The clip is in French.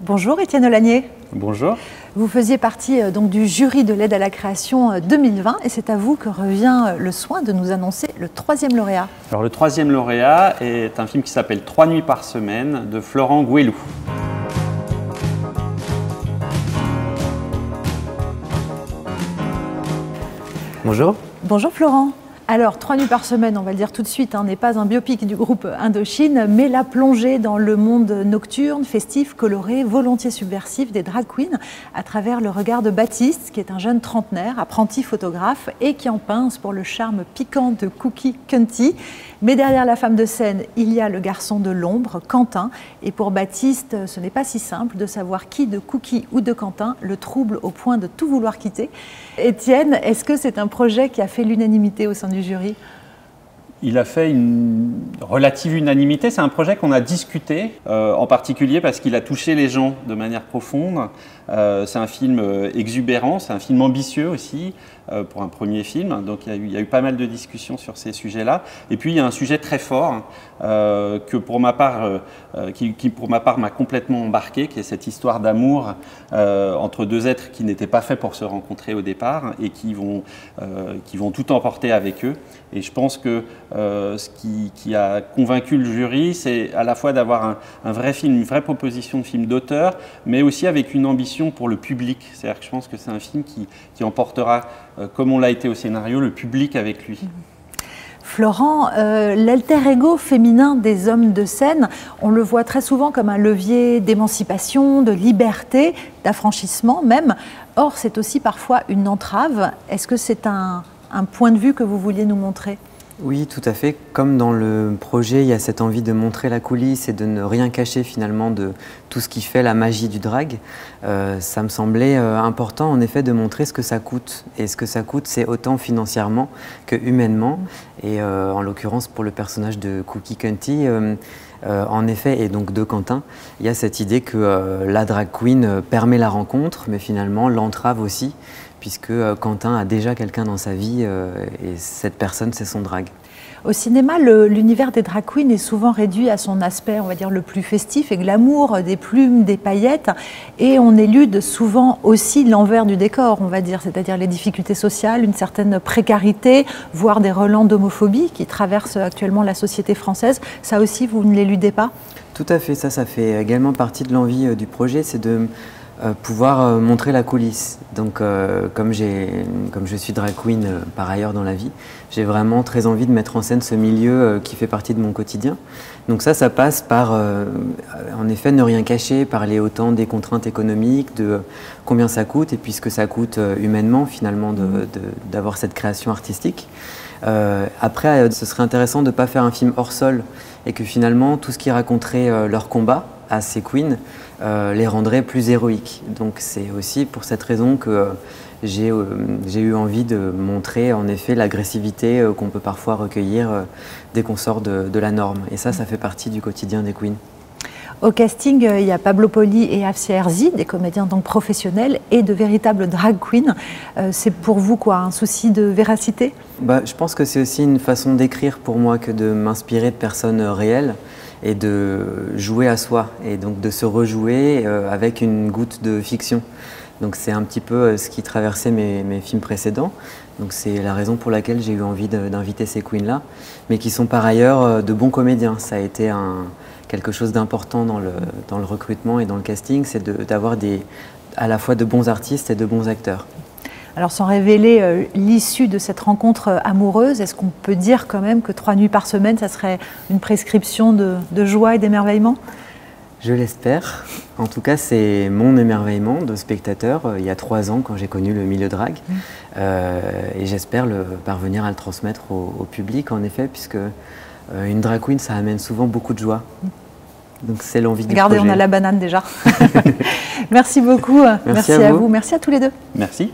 Bonjour Étienne Olagnier. Bonjour. Vous faisiez partie donc du jury de l'aide à la création 2020 et c'est à vous que revient le soin de nous annoncer le 3e lauréat. Alors le 3e lauréat est un film qui s'appelle 3 nuits par semaine de Florent Gouelou. Bonjour. Bonjour Florent. Alors, 3 nuits par semaine, on va le dire tout de suite, n'est pas un biopic du groupe Indochine, mais la plongée dans le monde nocturne, festif, coloré, volontiers subversif des drag queens à travers le regard de Baptiste, qui est un jeune trentenaire, apprenti photographe et qui en pince pour le charme piquant de Cookie Cunty. Mais derrière la femme de scène, il y a le garçon de l'ombre, Quentin. Et pour Baptiste, ce n'est pas si simple de savoir qui de Cookie ou de Quentin le trouble au point de tout vouloir quitter. Étienne, est-ce que c'est un projet qui a fait l'unanimité au sein du jury? Il a fait une relative unanimité. C'est un projet qu'on a discuté, en particulier parce qu'il a touché les gens de manière profonde. C'est un film exubérant, c'est un film ambitieux aussi pour un premier film. Donc il y a eu pas mal de discussions sur ces sujets-là. Et puis il y a un sujet très fort que pour ma part, qui pour ma part m'a complètement embarqué, qui est cette histoire d'amour entre deux êtres qui n'étaient pas faits pour se rencontrer au départ et qui vont tout emporter avec eux. Et je pense que ce qui a convaincu le jury, c'est à la fois d'avoir un vrai film, une vraie proposition de film d'auteur, mais aussi avec une ambition pour le public. C'est-à-dire que je pense que c'est un film qui emportera, comme on l'a été au scénario, le public avec lui. Florent, l'alter ego féminin des hommes de scène, on le voit très souvent comme un levier d'émancipation, de liberté, d'affranchissement même. Or, c'est aussi parfois une entrave. Est-ce que c'est un point de vue que vous vouliez nous montrer? Oui, tout à fait. Comme dans le projet, il y a cette envie de montrer la coulisse et de ne rien cacher finalement de tout ce qui fait la magie du drag. Ça me semblait important en effet de montrer ce que ça coûte. Et ce que ça coûte, c'est autant financièrement que humainement. Et en l'occurrence pour le personnage de Cookie Cunty, en effet, et donc de Quentin, il y a cette idée que la drag queen permet la rencontre, mais finalement l'entrave aussi, puisque Quentin a déjà quelqu'un dans sa vie et cette personne, c'est son drag. Au cinéma, l'univers des drag queens est souvent réduit à son aspect, on va dire, le plus festif et glamour, des plumes, des paillettes, et on élude souvent aussi l'envers du décor, on va dire, c'est-à-dire les difficultés sociales, une certaine précarité, voire des relents d'homophobie qui traversent actuellement la société française. Ça aussi, vous ne l'éludez pas? Tout à fait, ça fait également partie de l'envie du projet, c'est de pouvoir montrer la coulisse. Donc comme je suis drag queen par ailleurs dans la vie, j'ai vraiment très envie de mettre en scène ce milieu qui fait partie de mon quotidien. Donc ça passe par en effet ne rien cacher, parler autant des contraintes économiques, de combien ça coûte et puis ce que ça coûte humainement finalement d'avoir cette création artistique. Après, ce serait intéressant de ne pas faire un film hors sol et que finalement tout ce qui raconterait leur combat à ces queens les rendrait plus héroïques. Donc c'est aussi pour cette raison que j'ai eu envie de montrer en effet l'agressivité qu'on peut parfois recueillir dès qu'on sort de la norme. Et ça fait partie du quotidien des queens. Au casting, il y a Pablo Poli et Afsia Herzi, des comédiens donc professionnels et de véritables drag queens. C'est pour vous quoi, un souci de véracité? Je pense que c'est aussi une façon d'écrire pour moi que de m'inspirer de personnes réelles et de jouer à soi et donc de se rejouer avec une goutte de fiction. Donc c'est un petit peu ce qui traversait mes films précédents. Donc c'est la raison pour laquelle j'ai eu envie d'inviter ces queens-là, mais qui sont par ailleurs de bons comédiens. Ça a été quelque chose d'important dans le recrutement et dans le casting, c'est d'avoir à la fois de bons artistes et de bons acteurs. Alors sans révéler l'issue de cette rencontre amoureuse, est-ce qu'on peut dire quand même que 3 nuits par semaine, ça serait une prescription de joie et d'émerveillement? Je l'espère. En tout cas, c'est mon émerveillement de spectateur il y a 3 ans quand j'ai connu le milieu drag. Et j'espère parvenir à le transmettre au public, en effet, puisque une drag queen, ça amène souvent beaucoup de joie. Donc c'est l'envie du projet. Regardez, on a la banane déjà. Merci beaucoup. Merci à vous. Merci à tous les deux. Merci.